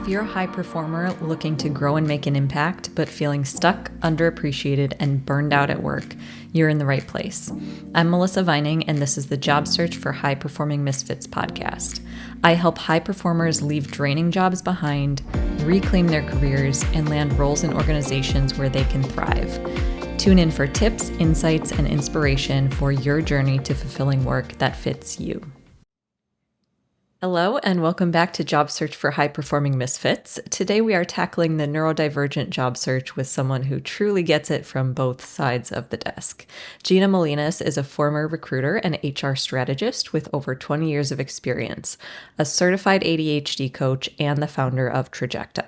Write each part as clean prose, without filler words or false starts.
If you're a high performer looking to grow and make an impact, but feeling stuck, underappreciated, and burned out at work, you're in the right place. I'm Melissa Vining, and this is the Job Search for High Performing Misfits podcast. I help high performers leave draining jobs behind, reclaim their careers, and land roles in organizations where they can thrive. Tune in for tips, insights, and inspiration for your journey to fulfilling work that fits you. Hello, and welcome back to Job Search for High Performing Misfits. Today we are tackling the neurodivergent job search with someone who truly gets it from both sides of the desk. Jeanna Malines is a former recruiter and HR strategist with over 20 years of experience, a certified ADHD coach, and the founder of Trajecta.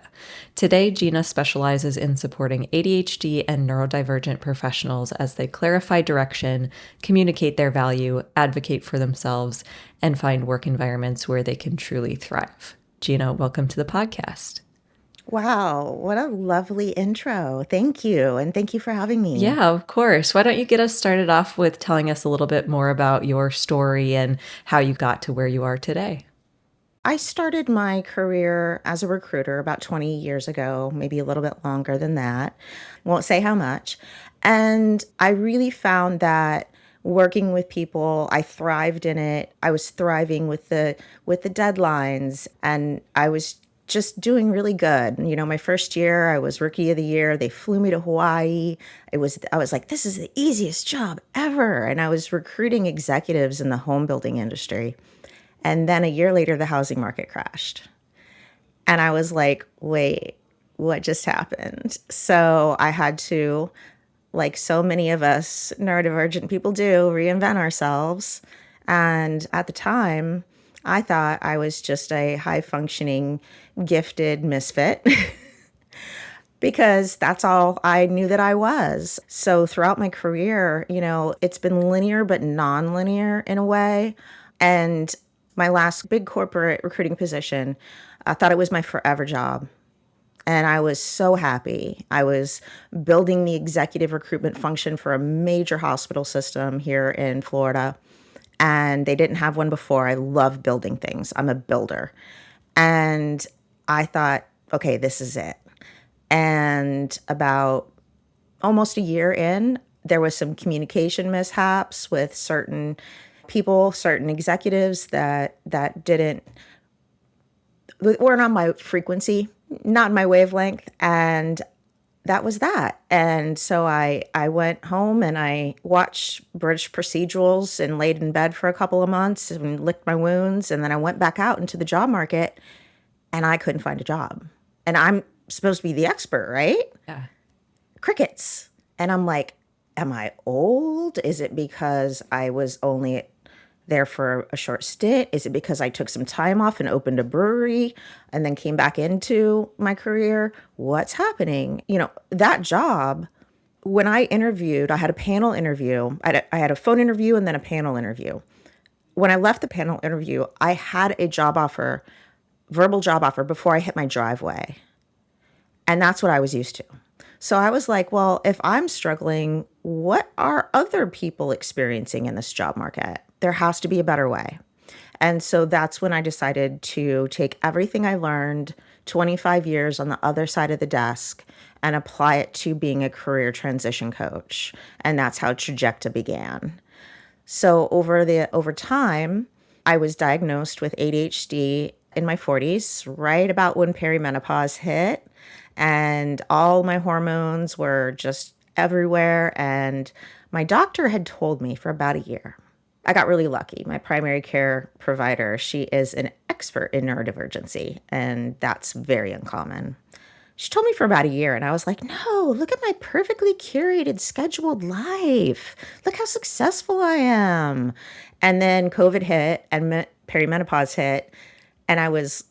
Today, Jeanna specializes in supporting ADHD and neurodivergent professionals as they clarify direction, communicate their value, advocate for themselves, and find work environments where they can truly thrive. Jeanna, welcome to the podcast. Wow, what a lovely intro. Thank you. And thank you for having me. Yeah, of course. Why don't you get us started off with telling us a little bit more about your story and how you got to where you are today? I started my career as a recruiter about 20 years ago, maybe a little bit longer than that. Won't say how much. And I really found that working with people, I thrived in it. I was thriving with the deadlines, and I was just doing really good. You know, my first year, I was Rookie of the Year. They flew me to Hawaii. I was like, this is the easiest job ever. And I was recruiting executives in the home building industry. And then a year later, the housing market crashed. And I was like, wait, what just happened? So I had to, like so many of us neurodivergent people do, reinvent ourselves. And at the time, I thought I was just a high-functioning, gifted misfit because that's all I knew that I was. So throughout my career, you know, it's been linear but non-linear in a way. And my last big corporate recruiting position, I thought it was my forever job. And I was so happy. I was building the executive recruitment function for a major hospital system here in Florida. And they didn't have one before. I love building things. I'm a builder. And I thought, okay, this is it. And about almost a year in, there was some communication mishaps with certain people, certain executives that weren't on my frequency, not my wavelength. And that was that. And so I went home and I watched British procedurals and laid in bed for a couple of months and licked my wounds. And then I went back out into the job market and I couldn't find a job. And I'm supposed to be the expert, right? Yeah. Crickets. And I'm like, am I old? Is it because I was only there for a short stint? Is it because I took some time off and opened a brewery and then came back into my career? What's happening? You know, that job, when I interviewed, I had a panel interview. I had a phone interview and then a panel interview. When I left the panel interview, I had a job offer, verbal job offer, before I hit my driveway. And that's what I was used to. So I was like, well, if I'm struggling, what are other people experiencing in this job market? There has to be a better way. And so that's when I decided to take everything I learned 25 years on the other side of the desk and apply it to being a career transition coach. And that's how Trajecta began. So over time, I was diagnosed with ADHD in my 40s, right about when perimenopause hit. And all my hormones were just everywhere. And my doctor had told me for about a year. I got really lucky. My primary care provider, she is an expert in neurodivergency, and that's very uncommon. She told me for about a year, and I was like, no, look at my perfectly curated, scheduled life. Look how successful I am. And then COVID hit and perimenopause hit, and I was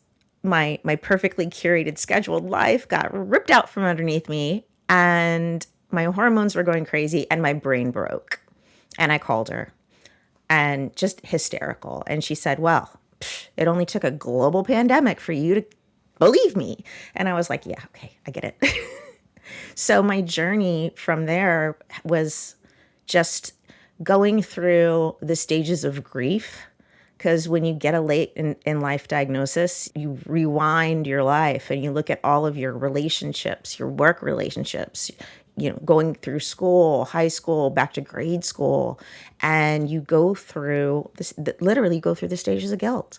my perfectly curated, scheduled life got ripped out from underneath me, and my hormones were going crazy, and my brain broke. And I called her. And just hysterical. And she said, well, it only took a global pandemic for you to believe me. And I was like, yeah, okay, I get it. So my journey from there was just going through the stages of grief Because when you get a late in life diagnosis, you rewind your life and you look at all of your relationships, your work relationships, going through school, high school, back to grade school, and you go through this, literally go through the stages of guilt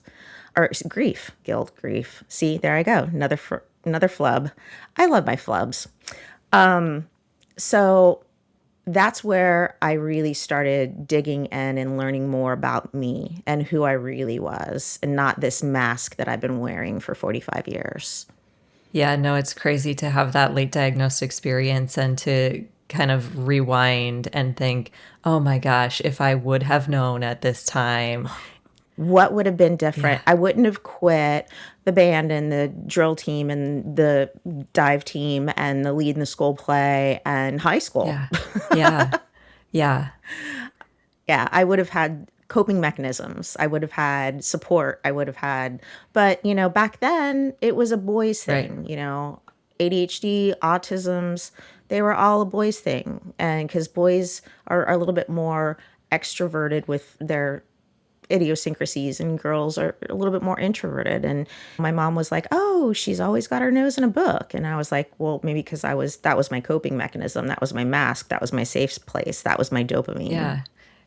or grief, guilt, grief. See, there I go. Another flub. I love my flubs. So that's where I really started digging in and learning more about me and who I really was, and not this mask that I've been wearing for 45 years. Yeah, no, it's crazy to have that late diagnosed experience and to kind of rewind and think, oh my gosh, if I would have known at this time. What would have been Yeah. different? I wouldn't have quit the band and the drill team and the dive team and the lead in the school play and high school. Yeah. Yeah. Yeah. Yeah, I would have had coping mechanisms. I would have had support. I would have had, but back then it was a boys Right. thing, ADHD, autisms, they were all a boys thing. And because boys are a little bit more extroverted with their idiosyncrasies and girls are a little bit more introverted. And my mom was like, "Oh, she's always got her nose in a book." And I was like, "Well, maybe because that was my coping mechanism. That was my mask. That was my safe place. That was my dopamine." Yeah.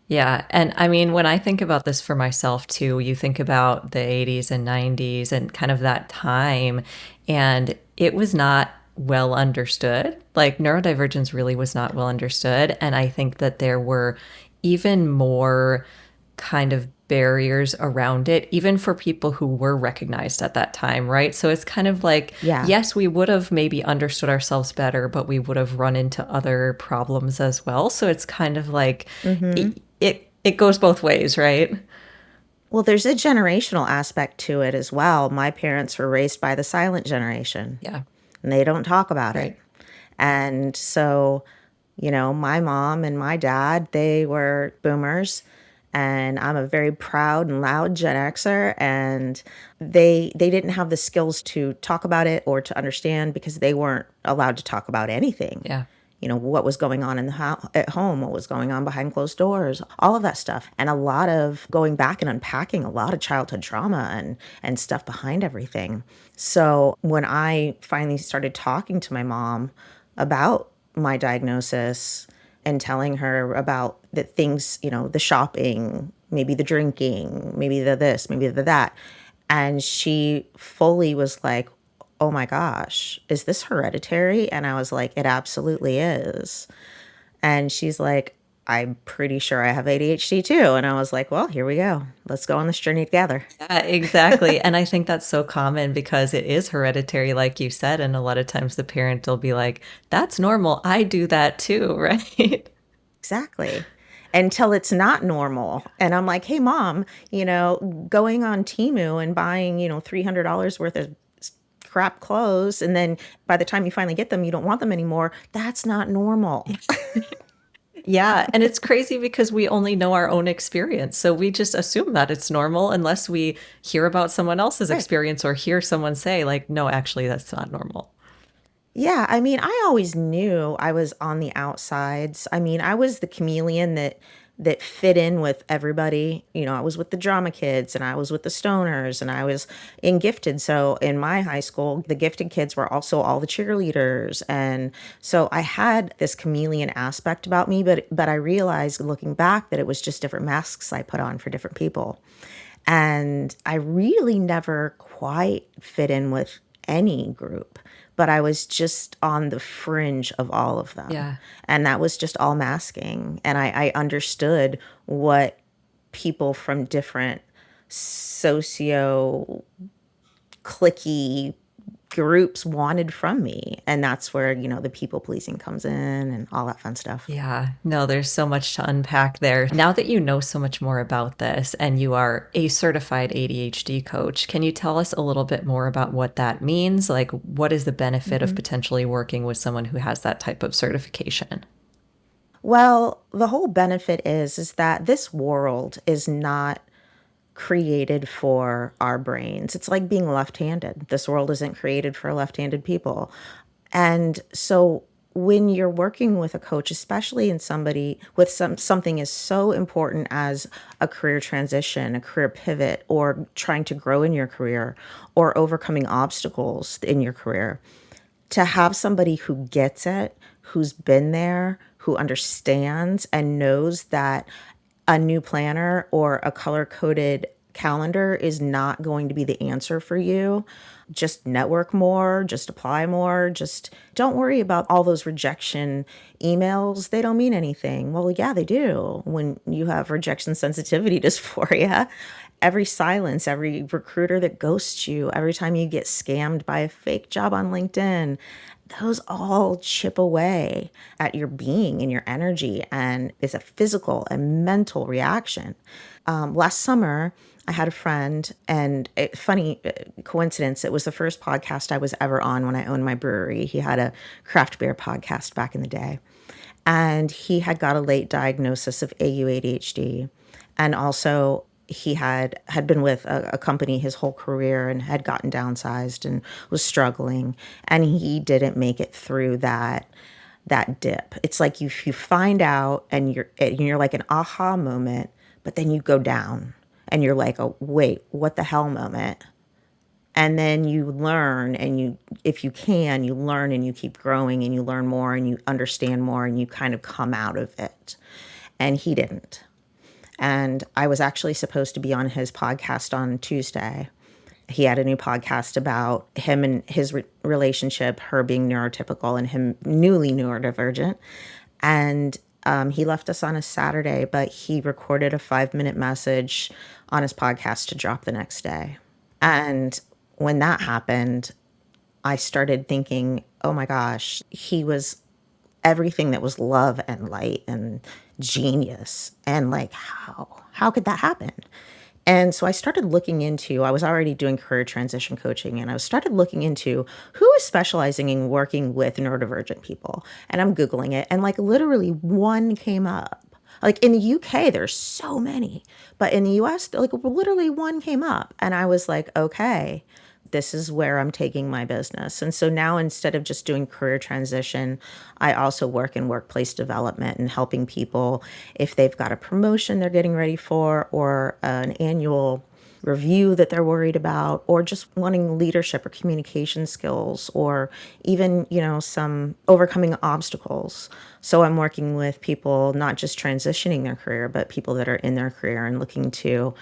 Yeah. And I mean, when I think about this for myself too, you think about the 80s and 90s and kind of that time, and it was not well understood. Like neurodivergence really was not well understood. And I think that there were even more kind of barriers around it, even for people who were recognized at that time, right? So it's kind of like, Yeah. yes, we would have maybe understood ourselves better, but we would have run into other problems as well. So it's kind of like it goes both ways, right? Well, there's a generational aspect to it as well. My parents were raised by the silent generation, Yeah, and they don't talk about it. right. And so, my mom and my dad, they were boomers, and I'm a very proud and loud Gen Xer, and they didn't have the skills to talk about it or to understand because they weren't allowed to talk about anything. Yeah. What was going on in at home, what was going on behind closed doors, all of that stuff. And a lot of going back and unpacking a lot of childhood trauma and stuff behind everything. So when I finally started talking to my mom about my diagnosis and telling her about the things, the shopping, maybe the drinking, maybe the this, maybe the that, and she fully was like, "Oh my gosh, is this hereditary?" And I was like, "It absolutely is." And she's like, "I'm pretty sure I have ADHD too." And I was like, "Well, here we go. Let's go on this journey together." Yeah, exactly. And I think that's so common because it is hereditary, like you said. And a lot of times the parent will be like, that's normal. I do that too, right? Exactly. Until it's not normal. And I'm like, "Hey, mom, going on Temu and buying, $300 worth of crap clothes. And then by the time you finally get them, you don't want them anymore. That's not normal." Yeah, and it's crazy because we only know our own experience. So we just assume that it's normal unless we hear about someone else's Right. experience or hear someone say, like, no, actually, that's not normal. Yeah, I mean, I always knew I was on the outsides. I mean, I was the chameleon that fit in with everybody. I was with the drama kids and I was with the stoners and I was in gifted. So in my high school, the gifted kids were also all the cheerleaders. And so I had this chameleon aspect about me, but I realized looking back that it was just different masks I put on for different people. And I really never quite fit in with any group, but I was just on the fringe of all of them. Yeah. And that was just all masking. And I understood what people from different socio clicky groups wanted from me. And that's where, the people pleasing comes in and all that fun stuff. Yeah, no, there's so much to unpack there. Now that you know so much more about this and you are a certified ADHD coach, can you tell us a little bit more about what that means? Like, what is the benefit of potentially working with someone who has that type of certification? Well, the whole benefit is that this world is not created for our brains. It's like being left-handed. This world isn't created for left-handed people. And so when you're working with a coach, especially in somebody with something as so important as a career transition, a career pivot, or trying to grow in your career, or overcoming obstacles in your career, to have somebody who gets it, who's been there, who understands and knows that a new planner or a color coded calendar is not going to be the answer for you. Just network more, just apply more, just don't worry about all those rejection emails. They don't mean anything. Well, yeah, they do. When you have rejection sensitivity dysphoria, every silence, every recruiter that ghosts you, every time you get scammed by a fake job on LinkedIn, those all chip away at your being and your energy, and is a physical and mental reaction. Last summer, I had a friend, and funny coincidence, it was the first podcast I was ever on when I owned my brewery. He had a craft beer podcast back in the day, and he had got a late diagnosis of ADHD, and also he had been with a company his whole career and had gotten downsized and was struggling, and he didn't make it through that dip. It's like you find out and you're like an aha moment, but then you go down and you're like, oh wait, what the hell moment. And then you learn, and if you can, you learn and you keep growing and you learn more and you understand more and you kind of come out of it. And he didn't. And I was actually supposed to be on his podcast on Tuesday. He had a new podcast about him and his relationship, her being neurotypical and him newly neurodivergent. And he left us on a Saturday, but he recorded a 5-minute message on his podcast to drop the next day. And when that happened, I started thinking, oh my gosh, he was everything that was love and light and genius. And like, how could that happen? And so I started looking into, I was already doing career transition coaching, and I started looking into who is specializing in working with neurodivergent people. And I'm Googling it, and like literally one came up. Like in the UK, there's so many, but in the US, like literally one came up. And I was like, okay, this is where I'm taking my business. And so now, instead of just doing career transition, I also work in workplace development and helping people if they've got a promotion they're getting ready for, or an annual review that they're worried about, or just wanting leadership or communication skills, or even, some overcoming obstacles. So I'm working with people not just transitioning their career, but people that are in their career and looking to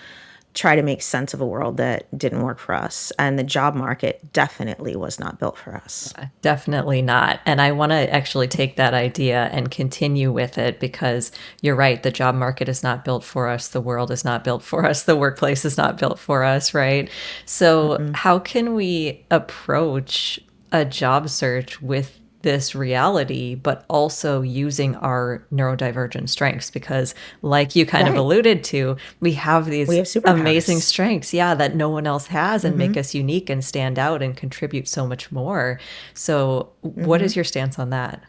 try to make sense of a world that didn't work for us. And the job market definitely was not built for us. Definitely not. And I want to actually take that idea and continue with it, because you're right. The job market is not built for us. The world is not built for us. The workplace is not built for us, right? So how can we approach a job search with this reality, but also using our neurodivergent strengths? Because like you kind of alluded to, we have these amazing strengths, that no one else has, and make us unique and stand out and contribute so much more. So what is your stance on that?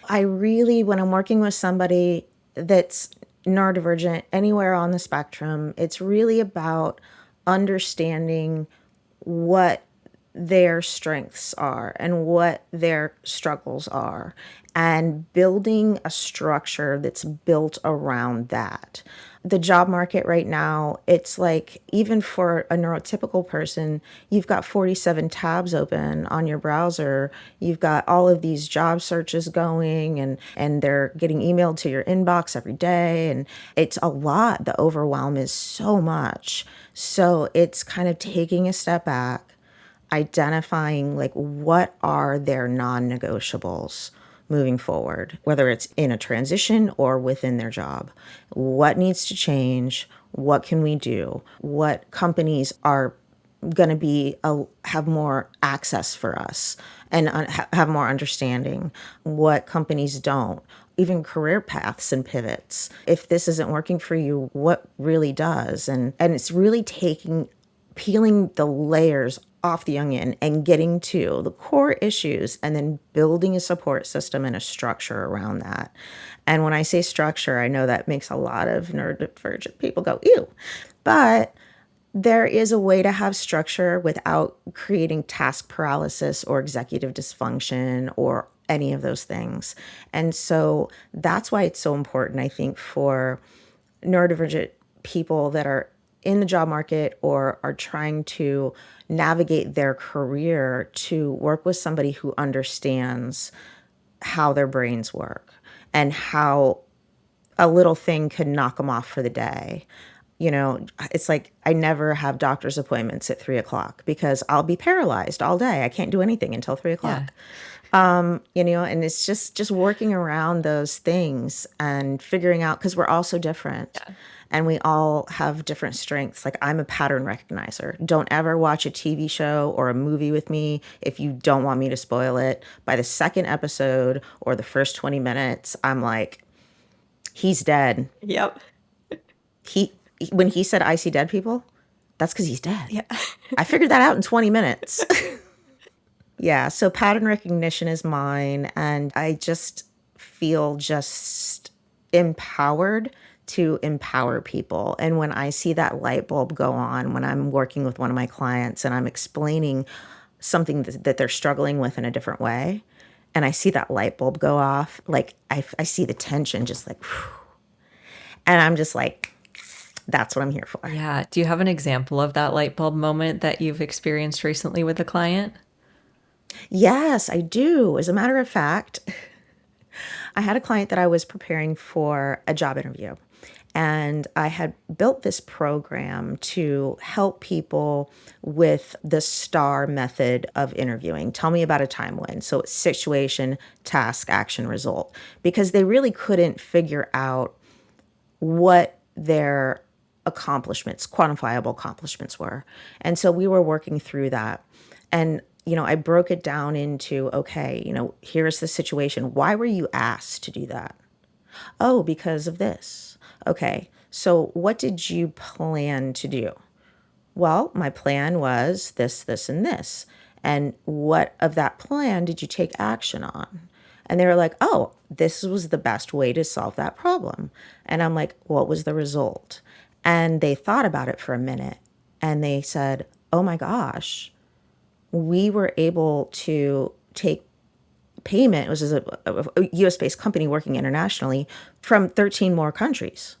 I really, when I'm working with somebody that's neurodivergent anywhere on the spectrum, it's really about understanding what their strengths are and what their struggles are, and building a structure that's built around that. The job market right now, it's like, even for a neurotypical person, you've got 47 tabs open on your browser. You've got all of these job searches going, and they're getting emailed to your inbox every day. And it's a lot. The overwhelm is so much. So it's kind of taking a step back, identifying like what are their non-negotiables moving forward, whether it's in a transition or within their job. What needs to change? What can we do? What companies are going to be have more access for us and have more understanding? What companies don't? Even career paths and pivots. If this isn't working for you, what really does? And it's really peeling the layers off the onion and getting to the core issues, and then building a support system and a structure around that. And when I say structure, I know that makes a lot of neurodivergent people go, ew. But there is a way to have structure without creating task paralysis or executive dysfunction or any of those things. And so that's why it's so important, I think, for neurodivergent people that are in the job market or are trying to navigate their career to work with somebody who understands how their brains work and how a little thing could knock them off for the day. You know, it's like I never have doctor's appointments at 3 o'clock because I'll be paralyzed all day. I can't do anything until three Yeah. o'clock. You know, and it's just working around those things and figuring out because we're all so different Yeah. and we all have different strengths. Like I'm a pattern recognizer. Don't ever watch a TV show or a movie with me if you don't want me to spoil it. By the second episode or the first 20 minutes, I'm like, he's dead. Yep. He when he said I see dead people, that's because he's dead. Yeah. I figured that out in 20 minutes. Yeah, so pattern recognition is mine, and I just feel just empowered to empower people. And when I see that light bulb go on, when I'm working with one of my clients and I'm explaining something that they're struggling with in a different way, and I see that light bulb go off, like I see the tension just like, whew, and I'm just like, that's what I'm here for. Yeah. Do you have an example of that light bulb moment that you've experienced recently with a client? Yes, I do. As a matter of fact, I had a client that I was preparing for a job interview, and I had built this program to help people with the STAR method of interviewing. Tell me about a time when. So it's situation, task, action, result, because they really couldn't figure out what their accomplishments, quantifiable accomplishments were. And so we were working through that. And, you know, I broke it down into, okay, you know, here's the situation. Why were you asked to do that? Oh, because of this. Okay. So what did you plan to do? Well, my plan was this, this, and this. And what of that plan did you take action on? And they were like, oh, this was the best way to solve that problem. And I'm like, what was the result? And they thought about it for a minute and they said, oh my gosh, we were able to take payment. It was a US based company working internationally from 13 more countries.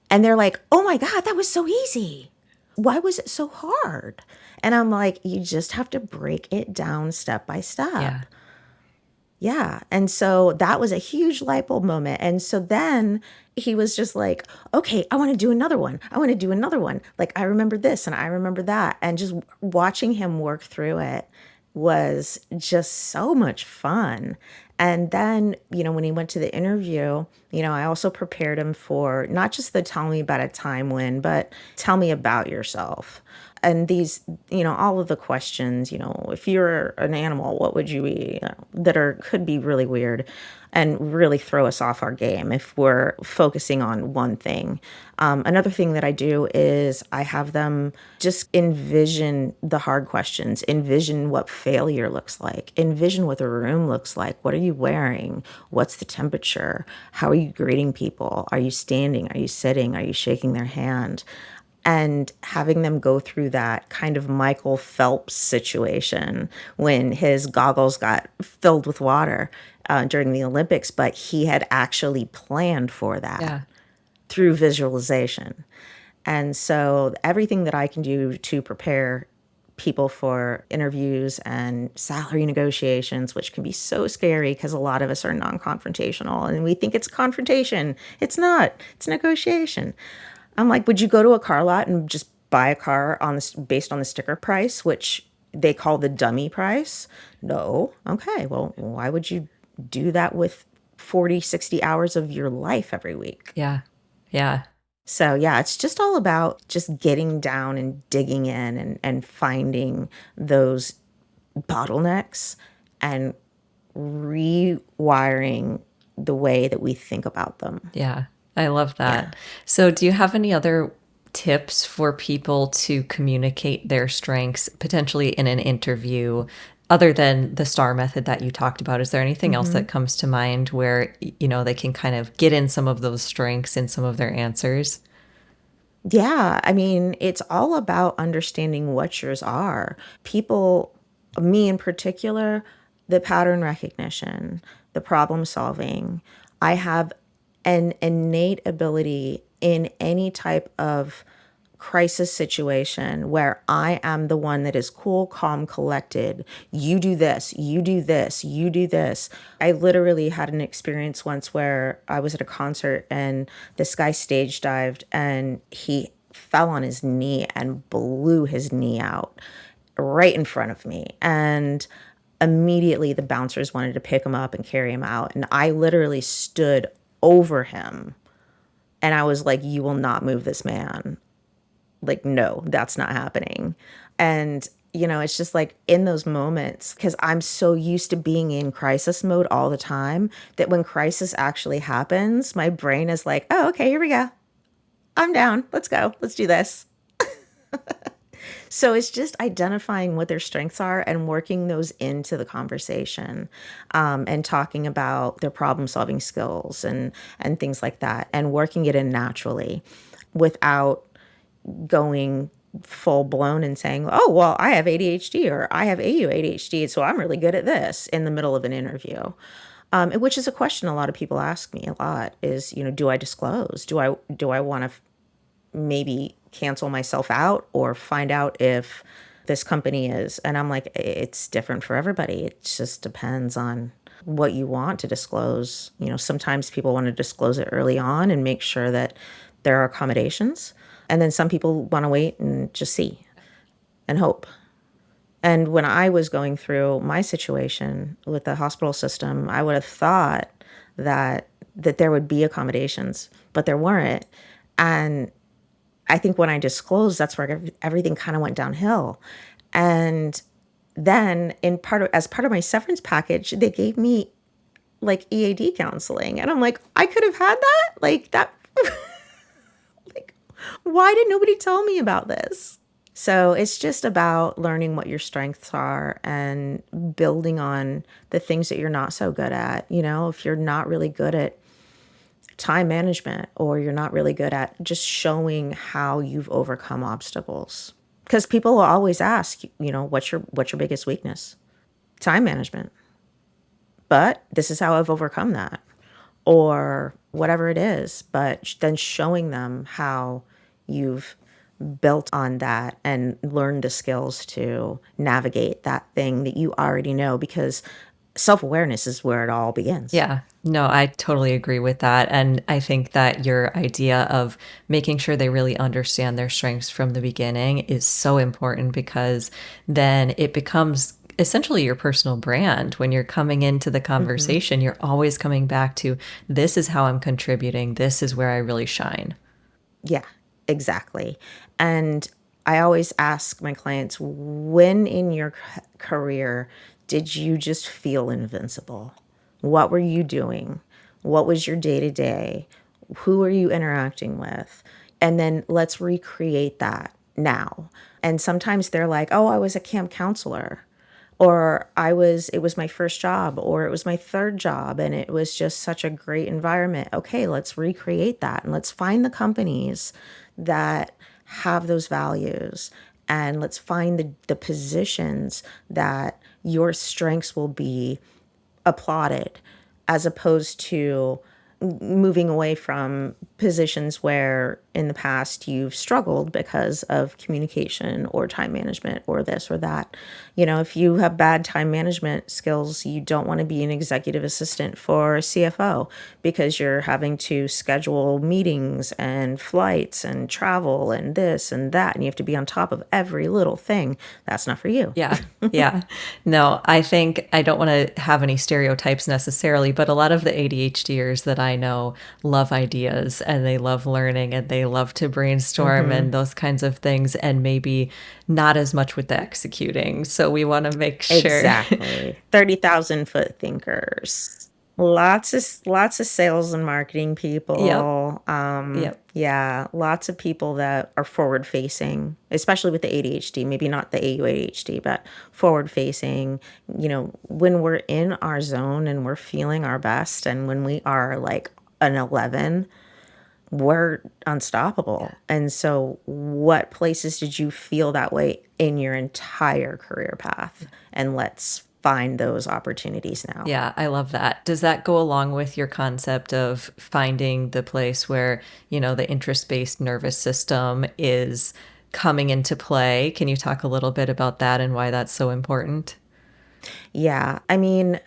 And they're like, oh my God, that was so easy. Why was it so hard? And I'm like, you just have to break it down step by step. Yeah. Yeah. And so that was a huge light bulb moment. And so then he was just like, okay, I want to do another one. I want to do another one. Like, I remember this and I remember that. And just watching him work through it was just so much fun. And then, you know, when he went to the interview, you know, I also prepared him for not just the tell me about a time when, but tell me about yourself. And these, you know, all of the questions, you know, if you're an animal, what would you be, that are could be really weird and really throw us off our game if we're focusing on one thing. Another thing that I do is I have them just envision the hard questions, envision what failure looks like, envision what the room looks like. What are you wearing? What's the temperature? How are you greeting people? Are you standing? Are you sitting? Are you shaking their hand? And having them go through that kind of Michael Phelps situation when his goggles got filled with water during the Olympics, but he had actually planned for that Yeah. through visualization. And so everything that I can do to prepare people for interviews and salary negotiations, which can be so scary because a lot of us are non-confrontational and we think it's confrontation. It's not. It's negotiation. I'm like, would you go to a car lot and just buy a car on this based on the sticker price, which they call the dummy price? No. Okay. Well, why would you do that with 40, 60 hours of your life every week? Yeah. Yeah. So yeah, it's just all about just getting down and digging in and finding those bottlenecks and rewiring the way that we think about them. Yeah. I love Yeah. that. So, do you have any other tips for people to communicate their strengths potentially in an interview other than the STAR method that you talked about? Is there anything else that comes to mind where, you know, they can kind of get in some of those strengths in some of their answers? Yeah, I mean, it's all about understanding what yours are. People, me in particular, the pattern recognition, the problem solving. I have an innate ability in any type of crisis situation where I am the one that is cool, calm, collected. You do this, you do this, you do this. I literally had an experience once where I was at a concert and this guy stage dived and he fell on his knee and blew his knee out right in front of me. And immediately the bouncers wanted to pick him up and carry him out. And I literally stood over him and I was like, you will not move this man. Like, no, that's not happening. And, it's just like in those moments, because I'm so used to being in crisis mode all the time that when crisis actually happens, my brain is like, oh, okay, here we go. I'm down. Let's go. Let's do this. So it's just identifying what their strengths are and working those into the conversation, and talking about their problem solving skills and things like that, and working it in naturally without going full blown and saying, oh, well, I have ADHD or I have ADHD, so I'm really good at this in the middle of an interview. Which is a question a lot of people ask me a lot is, do I disclose? Do I want to maybe cancel myself out or find out if this company is? And I'm like, it's different for everybody. It just depends on what you want to disclose. Sometimes people want to disclose it early on and make sure that there are accommodations. And then some people want to wait and just see and hope. And when I was going through my situation with the hospital system, I would have thought that there would be accommodations, but there weren't. And I think when I disclosed, that's where everything kind of went downhill. And then as part of my severance package, they gave me like EAD counseling. And I'm like, I could have had that? Like that. Like, why did nobody tell me about this? So it's just about learning what your strengths are and building on the things that you're not so good at. If you're not really good at time management or you're not really good at just showing how you've overcome obstacles. Because people will always ask, what's your biggest weakness? Time management. But this is how I've overcome that. Or whatever it is, but then showing them how you've built on that and learned the skills to navigate that thing that you already know, because self-awareness is where it all begins. Yeah, no, I totally agree with that. And I think that your idea of making sure they really understand their strengths from the beginning is so important, because then it becomes essentially your personal brand. When you're coming into the conversation, you're always coming back to, this is how I'm contributing. This is where I really shine. Yeah, exactly. And I always ask my clients, when in your career did you just feel invincible? What were you doing? What was your day to day? Who are you interacting with? And then let's recreate that now. And sometimes they're like, oh, I was a camp counselor, or it was my first job, or it was my third job, and it was just such a great environment. Okay, let's recreate that, and let's find the companies that have those values, and let's find the positions that your strengths will be applauded, as opposed to moving away from positions where in the past you've struggled because of communication or time management or this or that. If you have bad time management skills, you don't want to be an executive assistant for a CFO, because you're having to schedule meetings and flights and travel and this and that, and you have to be on top of every little thing. That's not for you. Yeah. Yeah. No, I think I don't want to have any stereotypes necessarily, but a lot of the ADHDers that I know love ideas and they love learning and they love to brainstorm and those kinds of things, and maybe not as much with the executing. So we want to make sure. Exactly. 30,000-foot thinkers. Lots of sales and marketing people. Yep. Yeah, lots of people that are forward facing, especially with the ADHD, maybe not the AU ADHD, but forward facing. When we're in our zone and we're feeling our best, and when we are like an 11, we're unstoppable. And so what places did you feel that way in your entire career path? And let's find those opportunities now. Yeah, I love that. Does that go along with your concept of finding the place where, the interest-based nervous system is coming into play? Can you talk a little bit about that and why that's so important? Yeah, I mean,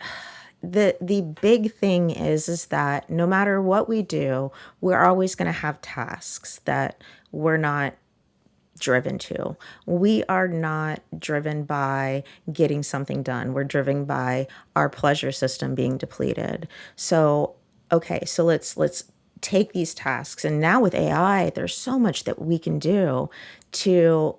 the big thing is that no matter what we do, we're always going to have tasks that we're not driven to. We are not driven by getting something done. We're driven by our pleasure system being depleted. So, okay, so let's take these tasks, and now with AI, there's so much that we can do to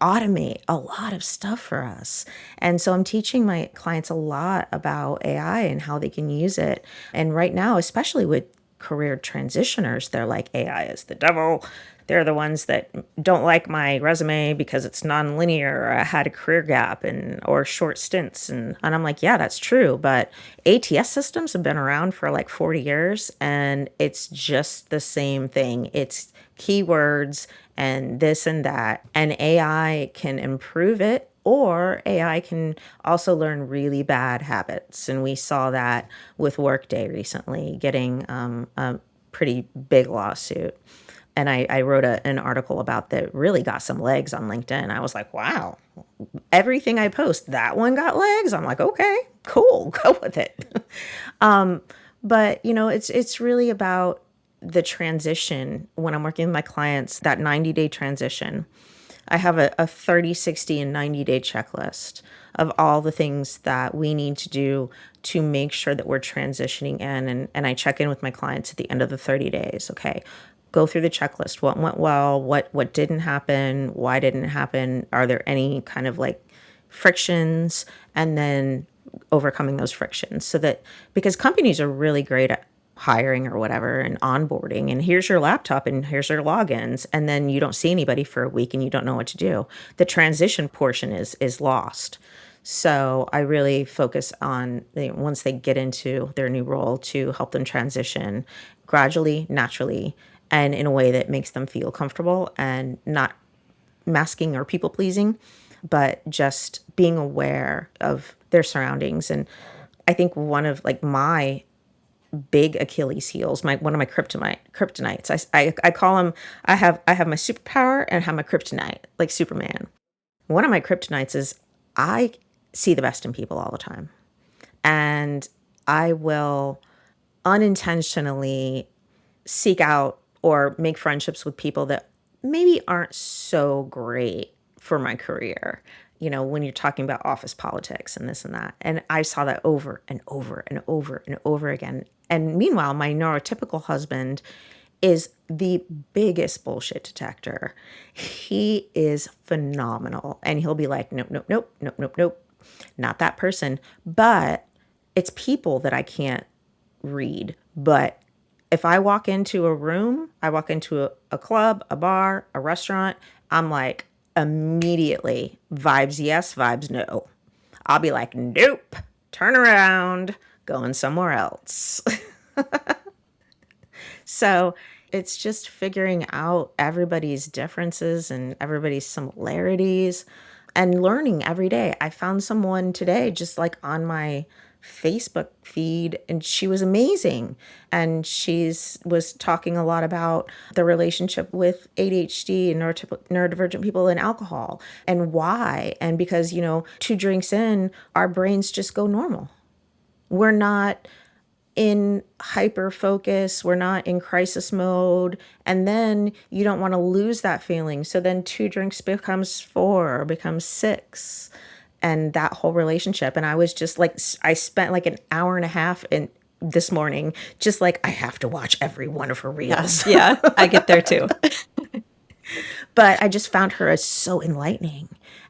automate a lot of stuff for us. And so I'm teaching my clients a lot about AI and how they can use it. And right now, especially with career transitioners, they're like, AI is the devil. They're the ones that don't like my resume because it's nonlinear, or I had a career gap or short stints. And I'm like, yeah, that's true. But ATS systems have been around for like 40 years, and it's just the same thing. It's keywords and this and that. And AI can improve it, or AI can also learn really bad habits. And we saw that with Workday recently getting a pretty big lawsuit. And I wrote an article about that really got some legs on LinkedIn. I was like, wow, everything I post, that one got legs. I'm like, okay, cool, go with it. But it's really about the transition when I'm working with my clients, that 90-day transition. I have a 30, 60, and 90-day checklist of all the things that we need to do to make sure that we're transitioning in. And I check in with my clients at the end of the 30 days. Okay, go through the checklist. What went well? What didn't happen? Why didn't it happen? Are there any kind of like frictions? And then overcoming those frictions, so that, because companies are really great at hiring or whatever and onboarding, and here's your laptop and here's your logins, and then you don't see anybody for a week and you don't know what to do. The transition portion is lost. So I really focus on once they get into their new role, to help them transition gradually, naturally, and in a way that makes them feel comfortable and not masking or people pleasing, but just being aware of their surroundings. And I think one of like my big Achilles heels, one of my kryptonites. I call them. I have my superpower and I have my kryptonite, like Superman. One of my kryptonites is I see the best in people all the time, and I will unintentionally seek out or make friendships with people that maybe aren't so great for my career. When you're talking about office politics and this and that. And I saw that over and over and over and over again. And meanwhile, my neurotypical husband is the biggest bullshit detector. He is phenomenal. And he'll be like, nope, nope, nope, nope, nope, nope, not that person. But it's people that I can't read. But if I walk into a room, I walk into a club, a bar, a restaurant, I'm like, immediately, vibes yes, vibes no. I'll be like, nope, turn around, going somewhere else. So it's just figuring out everybody's differences and everybody's similarities and learning every day. I found someone today just like on my Facebook feed, and she was amazing. And was talking a lot about the relationship with ADHD and neurodivergent people and alcohol, and why. And because, 2 drinks in, our brains just go normal. We're not in hyper focus, we're not in crisis mode, and then you don't want to lose that feeling. So then 2 drinks becomes 4 or becomes 6, and that whole relationship. And I was just like, I spent like an hour and a half in this morning, just like, I have to watch every one of her reels. Yeah, I get there too. But I just found her as so enlightening.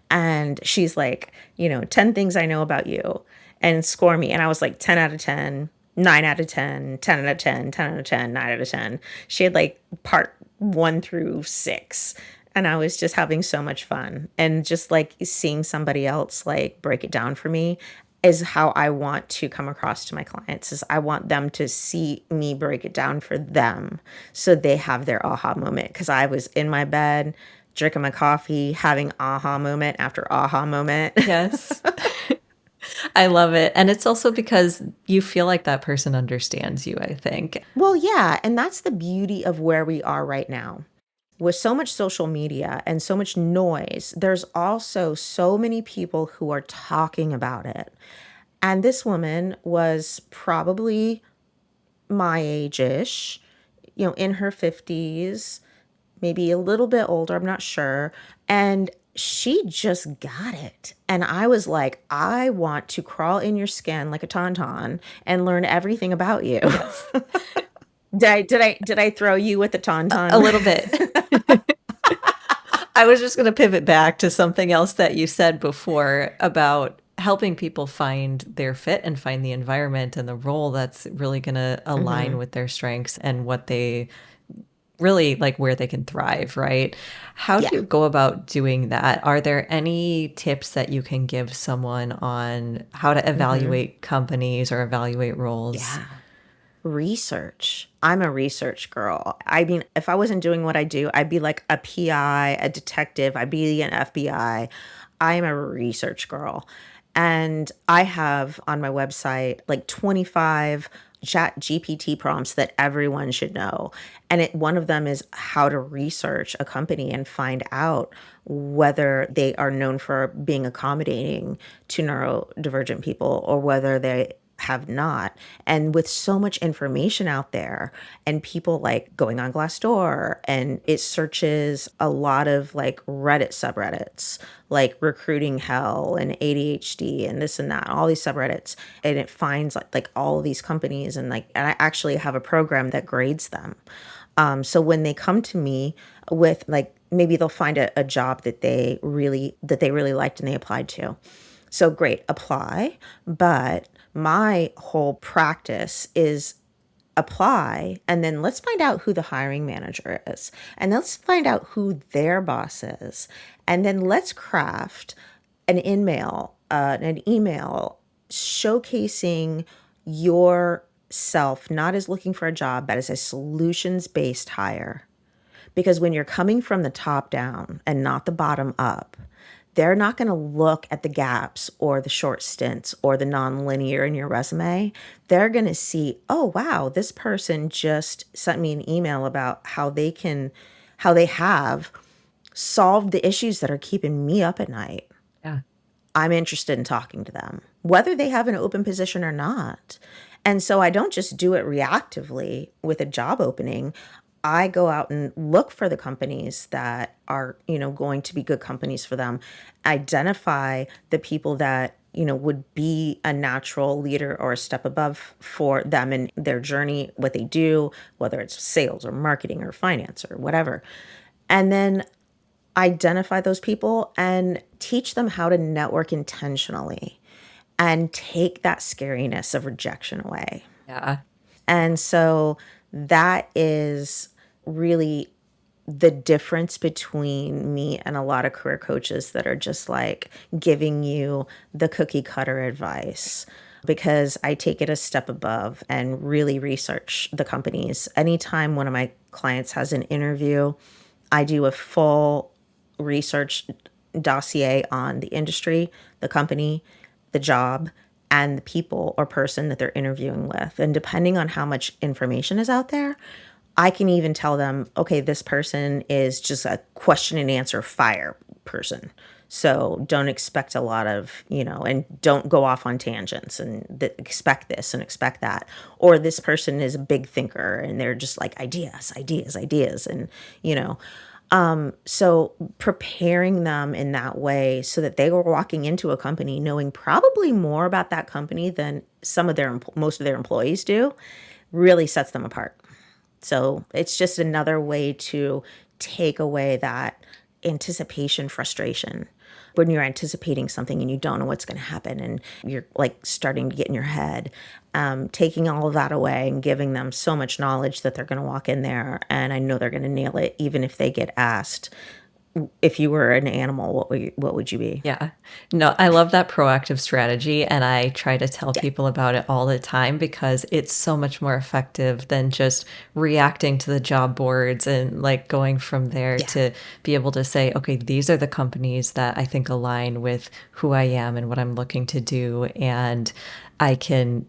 And she's like, 10 things I know about you, and score me. And I was like, 10 out of 10, 9 out of 10, 10 out of 10, 10 out of 10, 9 out of 10. She had like part 1 through 6. And I was just having so much fun. And just like seeing somebody else like break it down for me is how I want to come across to my clients. Is I want them to see me break it down for them, so they have their aha moment. Because I was in my bed, drinking my coffee, having aha moment after aha moment. Yes. I love it. And it's also because you feel like that person understands you, I think. Well, yeah, and that's the beauty of where we are right now. With so much social media and so much noise, there's also so many people who are talking about it. And this woman was probably my age-ish, in her 50s, maybe a little bit older, I'm not sure. And she just got it. And I was like, I want to crawl in your skin like a tauntaun and learn everything about you. Yes, Did I throw you with the a tauntaun? little bit. I was just going to pivot back to something else that you said before about helping people find their fit and find the environment and the role that's really going to align Hmm. with their strengths and what they really like, where they can thrive, right? How do Yeah. you go about doing that? Are there any tips that you can give someone on how to Hmm. evaluate companies or evaluate roles? Yeah. Research. I'm a research girl. I mean, if I wasn't doing what I do, I'd be like a PI, a detective, I'd be an FBI. I am a research girl. And I have on my website like 25 chat GPT prompts that everyone should know. And one of them is how to research a company and find out whether they are known for being accommodating to neurodivergent people or whether they have not. And with so much information out there and people like going on Glassdoor and it searches a lot of like Reddit subreddits, like recruiting hell and ADHD and this and that, all these subreddits. And it finds like all of these companies and I actually have a program that grades them. So when they come to me with like maybe they'll find a job that they really liked and they applied to. So great, apply. But my whole practice is apply and then let's find out who the hiring manager is and let's find out who their boss is and then let's craft an email showcasing yourself not as looking for a job but as a solutions based hire. Because when you're coming from the top down and not the bottom up, they're not going to look at the gaps or the short stints or the nonlinear in your resume. They're going to see, oh, wow, this person just sent me an email about how they have solved the issues that are keeping me up at night. Yeah. I'm interested in talking to them, whether they have an open position or not. And so I don't just do it reactively with a job opening. I go out and look for the companies that are, going to be good companies for them, identify the people that, would be a natural leader or a step above for them in their journey, what they do, whether it's sales or marketing or finance or whatever. And then identify those people and teach them how to network intentionally and take that scariness of rejection away. Yeah. And so that is really the difference between me and a lot of career coaches that are just like giving you the cookie cutter advice because I take it a step above and really research the companies. Anytime one of my clients has an interview, I do a full research dossier on the industry, the company, the job, and the people or person that they're interviewing with. And depending on how much information is out there, I can even tell them, okay, this person is just a question and answer fire person. So don't expect a lot of, and don't go off on tangents and expect this and expect that. Or this person is a big thinker and they're just like ideas, ideas, ideas. And, so preparing them in that way so that they were walking into a company knowing probably more about that company than most of their employees do really sets them apart. So it's just another way to take away that anticipation frustration when you're anticipating something and you don't know what's going to happen and you're like starting to get in your head. Taking all of that away and giving them so much knowledge that they're going to walk in there and I know they're going to nail it even if they get asked if you were an animal, what would you be? Yeah. No, I love that proactive strategy, and I try to tell Yeah. people about it all the time because it's so much more effective than just reacting to the job boards and like going from there Yeah. to be able to say, okay, these are the companies that I think align with who I am and what I'm looking to do. And I can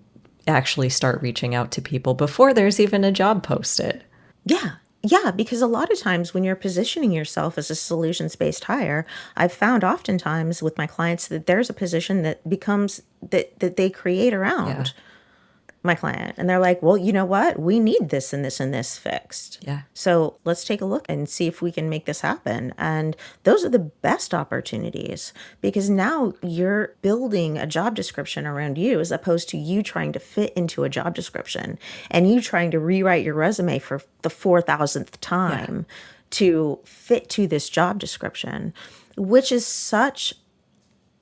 actually start reaching out to people before there's even a job posted. Yeah. Yeah, because a lot of times when you're positioning yourself as a solutions-based hire, I've found oftentimes with my clients that there's a position that becomes that they create Yeah. around my client. And they're like, well, you know what? We need this and this and this fixed. Yeah. So let's take a look and see if we can make this happen. And those are the best opportunities because now you're building a job description around you as opposed to you trying to fit into a job description and you trying to rewrite your resume for the 4,000th Yeah. time to fit to this job description, which is such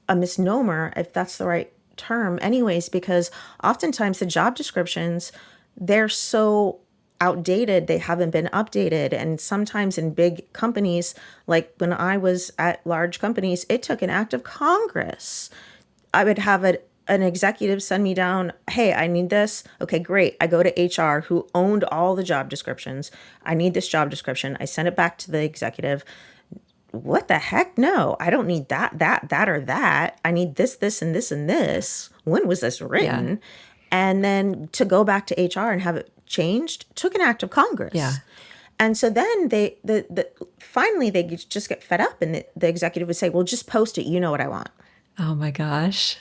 a misnomer, if that's the right term, anyways, because oftentimes the job descriptions, they're so outdated, they haven't been updated. And sometimes in big companies, like when I was at large companies, it took an act of Congress. I would have an executive send me down, hey, I need this. Okay, great. I go to HR who owned all the job descriptions. I need this job description. I send it back to the executive. What the heck? No, I don't need that, or that. I need this, and this, and this. When was this Yeah. written? And then to go back to HR and have it changed took an act of Yeah. Congress. And so then finally they just get fed up and the executive would say, well, just post it. You know what I want. Oh my gosh.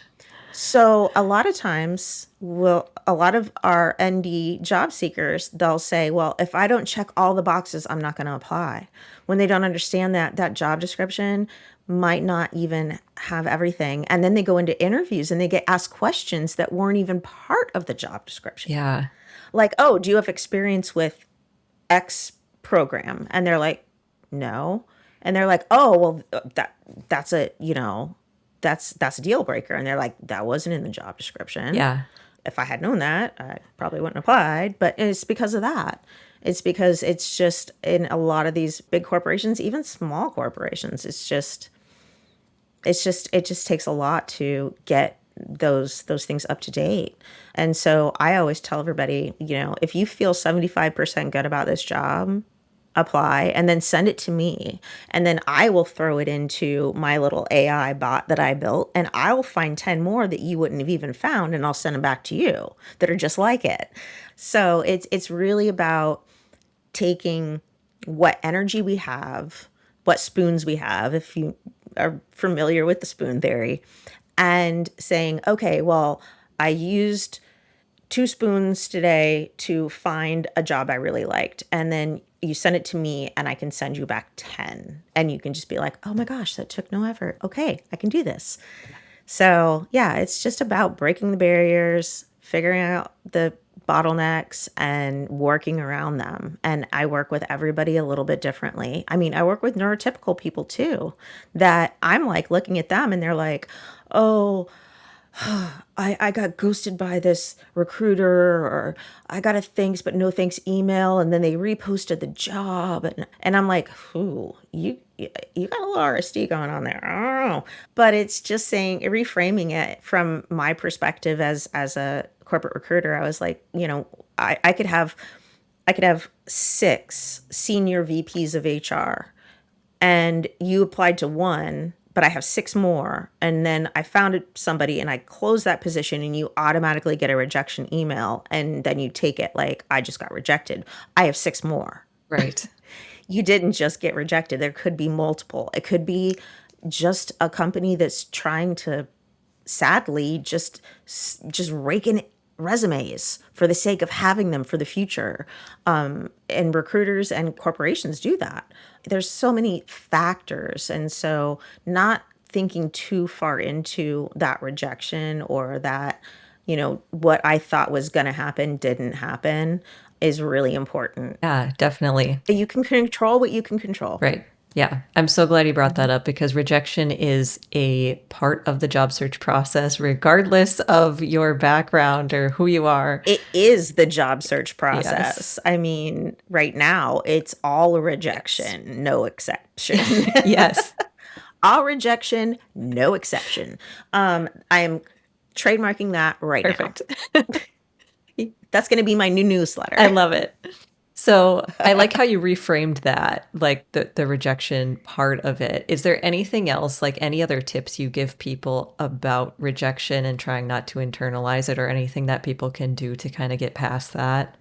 So a lot of times, a lot of our ND job seekers, they'll say, well, if I don't check all the boxes, I'm not going to apply. When they don't understand that that job description might not even have everything. And then they go into interviews and they get asked questions that weren't even part of the job description. Yeah. Like, oh, do you have experience with X program? And they're like, no. And they're like, oh, well, that's a, that's a deal breaker. And they're like, that wasn't in the job description. Yeah. If I had known that, I probably wouldn't have applied. But it's because of that. It's because it's just in a lot of these big corporations, even small corporations, it just takes a lot to get those things up to date. And so I always tell everybody, if you feel 75% good about this job, apply and then send it to me. And then I will throw it into my little AI bot that I built and I'll find 10 more that you wouldn't have even found and I'll send them back to you that are just like it. So it's really about taking what energy we have, what spoons we have, if you are familiar with the spoon theory, and saying, okay, well, I used 2 spoons today to find a job I really liked. And then you send it to me and I can send you back 10. And you can just be like, oh my gosh, that took no effort. Okay, I can do this. So yeah, it's just about breaking the barriers, figuring out the bottlenecks and working around them. And I work with everybody a little bit differently. I mean, I work with neurotypical people too, that I'm like looking at them and they're like, oh, I got ghosted by this recruiter, or I got a thanks but no thanks email, and then they reposted the job, and I'm like, ooh, you got a little RSD going on there. I don't know, but it's just saying, reframing it from my perspective as a corporate recruiter. I was like, I could have 6 senior VPs of HR, and you applied to one, but I have 6 more. And then I found somebody and I close that position and you automatically get a rejection email. And then you take it like, I just got rejected. I have 6 more. Right. You didn't just get rejected. There could be multiple. It could be just a company that's trying to, sadly, just rake in resumes for the sake of having them for the future. And recruiters and corporations do that. There's so many factors. And so not thinking too far into that rejection or that, what I thought was going to happen didn't happen is really important. Yeah, definitely. You can control what you can control. Right. Yeah, I'm so glad you brought that up because rejection is a part of the job search process, regardless of your background or who you are. It is the job search Yes. process. I mean, right now, it's all a Yes. rejection, no exception. Yes. All rejection, no exception. I'm trademarking that right now. Perfect. That's going to be my new newsletter. I love it. So I like how you reframed that, like the rejection part of it. Is there anything else, like any other tips you give people about rejection and trying not to internalize it, or anything that people can do to kind of get past that?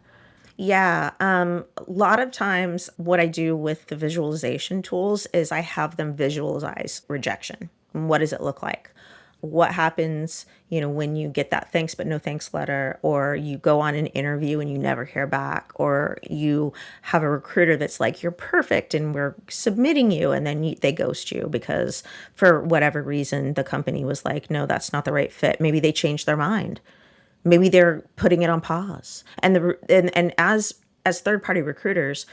Yeah, a lot of times what I do with the visualization tools is I have them visualize rejection. And what does it look like? What happens, when you get that thanks but no thanks letter, or you go on an interview and you never hear back, or you have a recruiter that's like, you're perfect and we're submitting you, and then they ghost you because for whatever reason, the company was like, no, that's not the right fit. Maybe they changed their mind. Maybe they're putting it on pause. And as third party recruiters,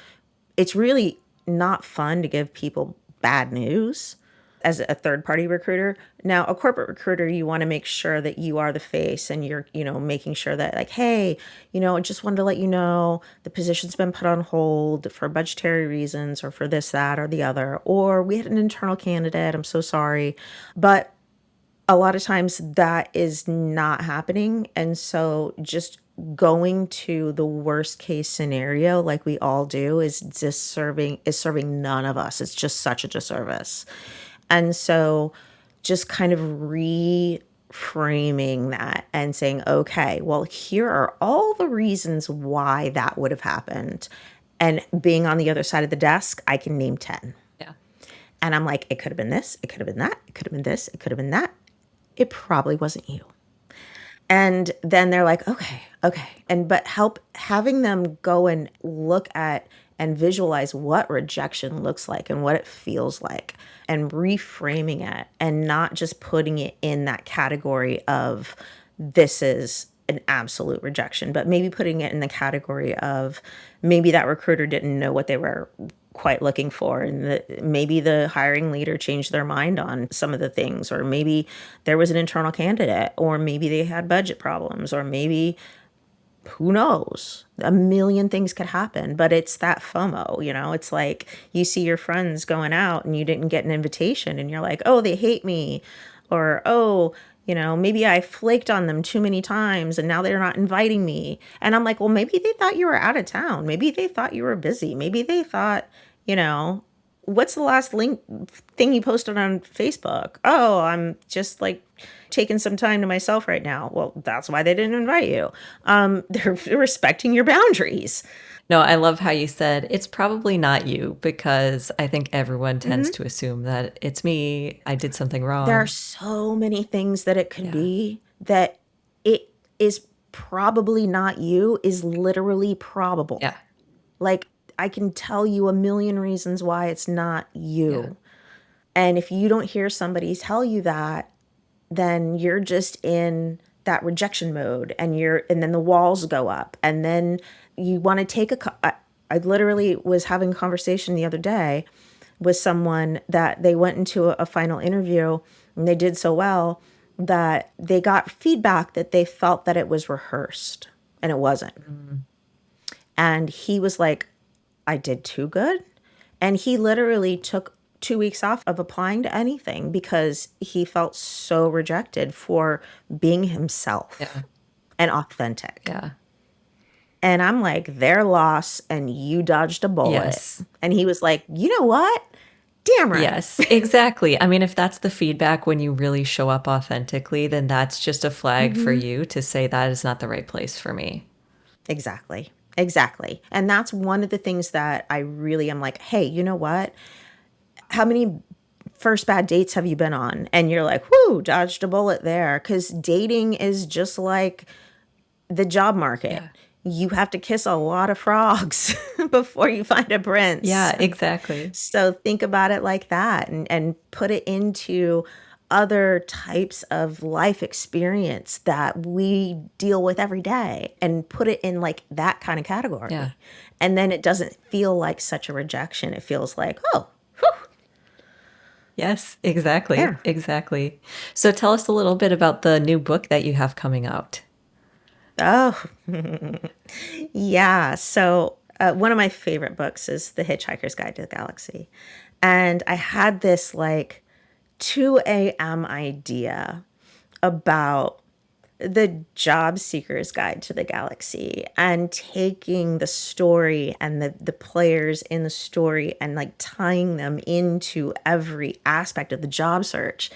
it's really not fun to give people bad news as a third party recruiter. Now, a corporate recruiter, you want to make sure that you are the face and you're, making sure that like, hey, I just wanted to let you know the position's been put on hold for budgetary reasons or for this, that, or the other, or we had an internal candidate. I'm so sorry. But a lot of times that is not happening. And so just going to the worst case scenario like we all do is serving none of us. It's just such a disservice. And so just kind of reframing that and saying, okay, well, here are all the reasons why that would have happened. And being on the other side of the desk, I can name 10. Yeah. And I'm like, it could have been this, it could have been that, it could have been this, it could have been that. It probably wasn't you. And then they're like, okay. But having them go and look at and visualize what rejection looks like and what it feels like and reframing it and not just putting it in that category of this is an absolute rejection, but maybe putting it in the category of maybe that recruiter didn't know what they were quite looking for, and maybe the hiring leader changed their mind on some of the things, or maybe there was an internal candidate, or maybe they had budget problems, or maybe who knows, a million things could happen. But it's that FOMO, it's like you see your friends going out and you didn't get an invitation and you're like, oh, they hate me, or oh, maybe I flaked on them too many times and now they're not inviting me. And I'm like, well, maybe they thought you were out of town. Maybe they thought you were busy. Maybe they thought, what's the last thing you posted on Facebook? Oh, I'm just like taking some time to myself right now. Well, that's why they didn't invite you. They're respecting your boundaries. No, I love how you said it's probably not you, because I think everyone tends to assume that it's me. I did something wrong. There are so many things that it could be that it is probably not you is literally probable. Yeah. Like I can tell you a million reasons why it's not you. Yeah. And if you don't hear somebody tell you that, then you're just in that rejection mode and then the walls go up, and then you want to take I literally was having a conversation the other day with someone that they went into a final interview and they did so well that they got feedback that they felt that it was rehearsed, and it wasn't. And he was like, I did too good. And he literally took 2 weeks off of applying to anything because he felt so rejected for being himself and authentic. Yeah. And I'm like, their loss, and you dodged a bullet. Yes. And he was like, you know what? Damn right. Yes, exactly. I mean, if that's the feedback when you really show up authentically, then that's just a flag for you to say that is not the right place for me. Exactly. And that's one of the things that I really am like, hey, you know what? How many first bad dates have you been on? And you're like, whoo, dodged a bullet there. Because dating is just like the job market. Yeah. You have to kiss a lot of frogs before you find a prince. Yeah, exactly. So think about it like that, and put it into other types of life experience that we deal with every day, and put it in like that kind of category. Yeah. And then it doesn't feel like such a rejection. It feels like, oh, whew, Yes, exactly. Yeah. Exactly. So tell us a little bit about the new book that you have coming out. Oh, yeah. So, one of my favorite books is The Hitchhiker's Guide to the Galaxy. And I had this like 2 a.m. idea about the job seeker's guide to the galaxy and taking the story and the players in the story and like tying them into every aspect of the job search.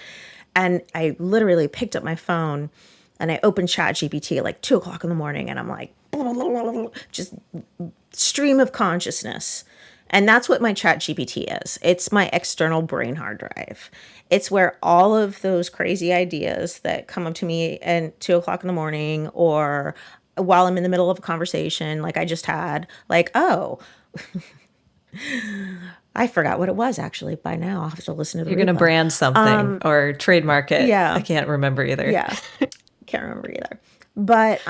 And I literally picked up my phone and I opened Chat GPT at like 2 o'clock in the morning and I'm like, just stream of consciousness. And that's what my Chat GPT is. It's my external brain hard drive. It's where all of those crazy ideas that come up to me at 2 o'clock in the morning or while I'm in the middle of a conversation, like I just had, like, oh, I forgot what it was actually by now. I'll have to listen to the You're going to replay. brand something or trademark it. I Yeah. can't remember either. Yeah. Can't remember either. But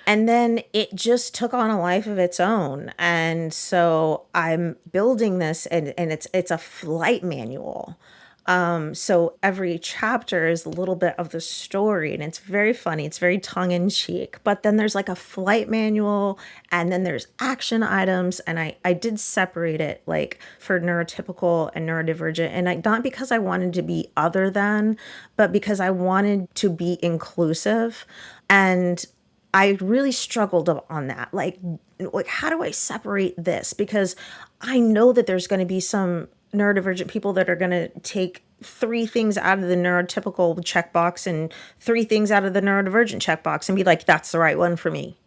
and then it just took on a life of its own. And so I'm building this and it's a flight manual. So every chapter is a little bit of the story and it's very funny. It's very tongue in cheek. But then there's like a flight manual and then there's action items. And I did separate it like for neurotypical and neurodivergent. And not because I wanted to be other than, but because I wanted to be inclusive. And I really struggled on that. Like, how do I separate this? Because I know that there's going to be some neurodivergent people that are going to take 3 things out of the neurotypical checkbox and 3 things out of the neurodivergent checkbox and be like, that's the right one for me.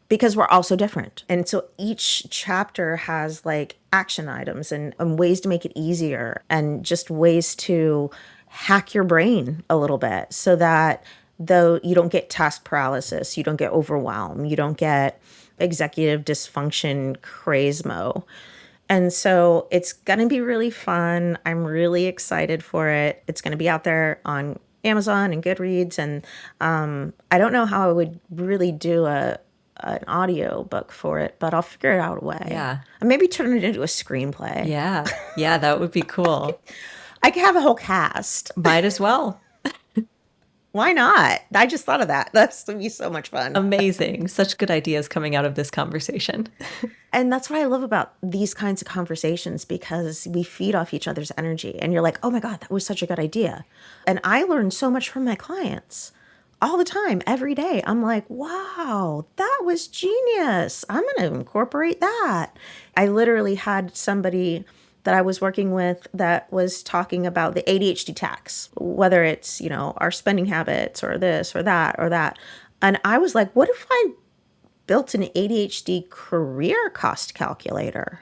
Because we're all so different. And so each chapter has like action items and ways to make it easier and just ways to hack your brain a little bit so that though you don't get task paralysis, you don't get overwhelmed, you don't get executive dysfunction crazemo. And so it's going to be really fun. I'm really excited for it. It's going to be out there on Amazon and Goodreads. And I don't know how I would really do an audio book for it, but I'll figure it out a way. Yeah. And maybe turn it into a screenplay. Yeah. Yeah, that would be cool. I could have a whole cast. Might as well. Why not? I just thought of that. That's going to be so much fun. Amazing. Such good ideas coming out of this conversation. And that's what I love about these kinds of conversations because we feed off each other's energy. And you're like, oh my God, that was such a good idea. And I learn so much from my clients all the time, every day. I'm like, wow, that was genius. I'm going to incorporate that. I literally had somebody that I was working with that was talking about the ADHD tax, whether it's, our spending habits or this or that or that. And I was like, what if I built an ADHD career cost calculator?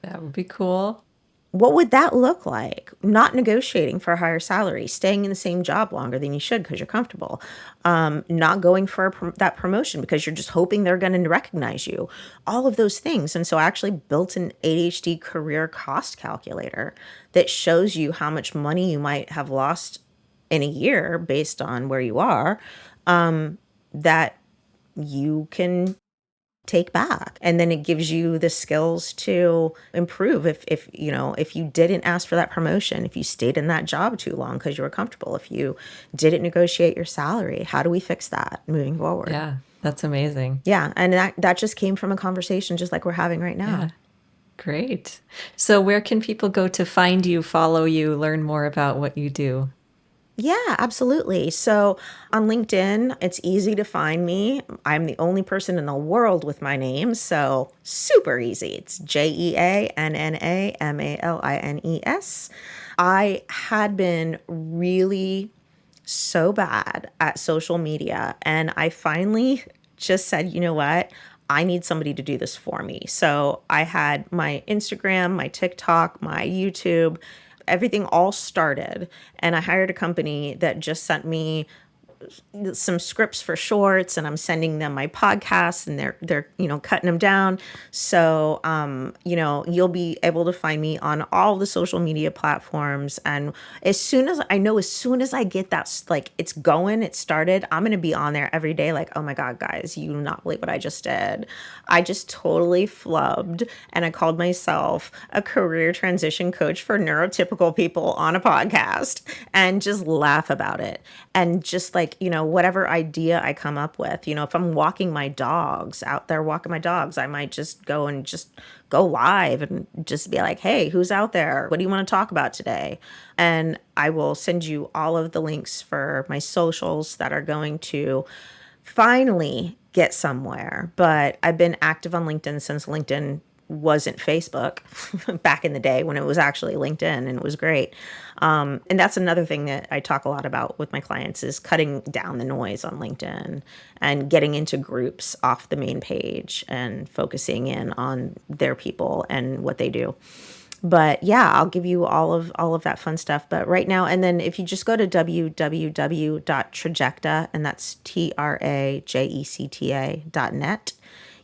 That would be cool. What would that look like? Not negotiating for a higher salary, staying in the same job longer than you should because you're comfortable, not going for that promotion because you're just hoping they're going to recognize you, all of those things. And so I actually built an ADHD career cost calculator that shows you how much money you might have lost in a year based on where you are, that you can take back. And then it gives you the skills to improve if you didn't ask for that promotion, if you stayed in that job too long because you were comfortable, if you didn't negotiate your salary, how do we fix that moving forward? Yeah, that's amazing. Yeah, and that just came from a conversation just like we're having right now. Yeah. Great. So where can people go to find you, follow you, learn more about what you do? Yeah, absolutely. So on LinkedIn, it's easy to find me. I'm the only person in the world with my name, so super easy. It's JeannaMalines. I had been really so bad at social media, and I finally just said, you know what? I need somebody to do this for me. So I had my Instagram, my TikTok, my YouTube, everything all started, and I hired a company that just sent me some scripts for shorts, and I'm sending them my podcasts, and they're cutting them down. So you'll be able to find me on all the social media platforms. And as soon as I get that, like, it started, I'm gonna be on there every day. Like, oh my God, guys, you do not believe what I just did. I just totally flubbed, and I called myself a career transition coach for neurotypical people on a podcast, and just laugh about it. And just like, whatever idea I come up with, if I'm walking my dogs, I might just go live and just be like, hey, who's out there? What do you want to talk about today? And I will send you all of the links for my socials that are going to finally get somewhere. But I've been active on LinkedIn since LinkedIn wasn't Facebook back in the day, when it was actually LinkedIn, and it was great. And that's another thing that I talk a lot about with my clients, is cutting down the noise on LinkedIn and getting into groups off the main page and focusing in on their people and what they do. But yeah, I'll give you all of that fun stuff. But right now, and then if you just go to www.trajecta, and that's TRAJECTA.net,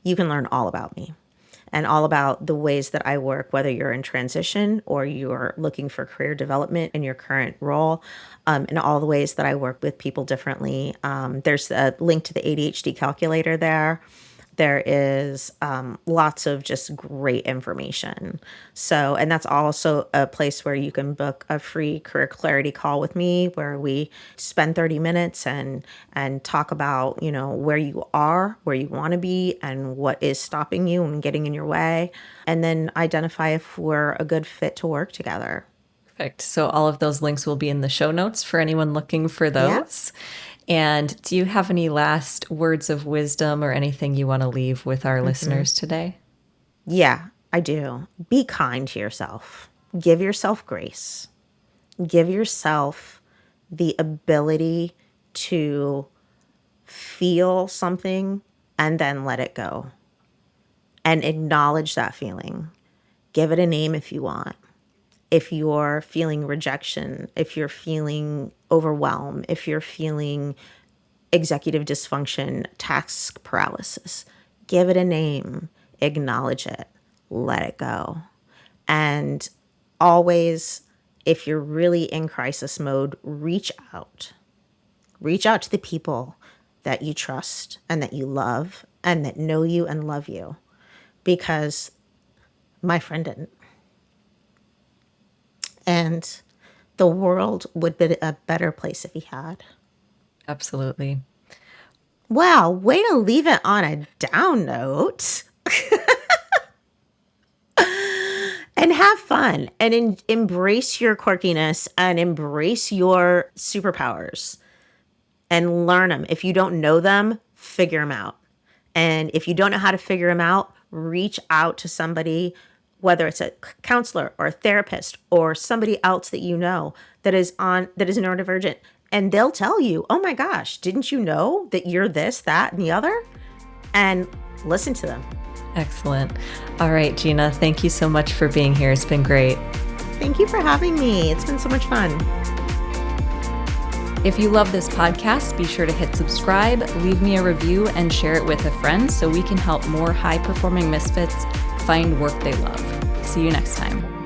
you can learn all about me and all about the ways that I work, whether you're in transition or you're looking for career development in your current role, and all the ways that I work with people differently. There's a link to the ADHD calculator there. There is lots of just great information. So, and that's also a place where you can book a free career clarity call with me, where we spend 30 minutes and talk about, where you are, where you want to be, and what is stopping you and getting in your way, and then identify if we're a good fit to work together. Perfect. So all of those links will be in the show notes for anyone looking for those. Yeah. And do you have any last words of wisdom or anything you want to leave with our listeners today? Yeah, I do. Be kind to yourself. Give yourself grace. Give yourself the ability to feel something and then let it go. And acknowledge that feeling. Give it a name if you want. If you're feeling rejection, if you're feeling overwhelmed, if you're feeling executive dysfunction, task paralysis, give it a name, acknowledge it, let it go. And always, if you're really in crisis mode, reach out. Reach out to the people that you trust and that you love and that know you and love you, because my friend didn't. And the world would be a better place if he had. Absolutely. Wow, way to leave it on a down note. And have fun and embrace your quirkiness and embrace your superpowers and learn them. If you don't know them, figure them out. And if you don't know how to figure them out, reach out to somebody, whether it's a counselor or a therapist or somebody else that you know that is neurodivergent, and they'll tell you, oh my gosh, didn't you know that you're this, that, and the other? And listen to them. Excellent. All right, Jeanna, thank you so much for being here. It's been great. Thank you for having me. It's been so much fun. If you love this podcast, be sure to hit subscribe, leave me a review, and share it with a friend so we can help more high-performing misfits find work they love. See you next time.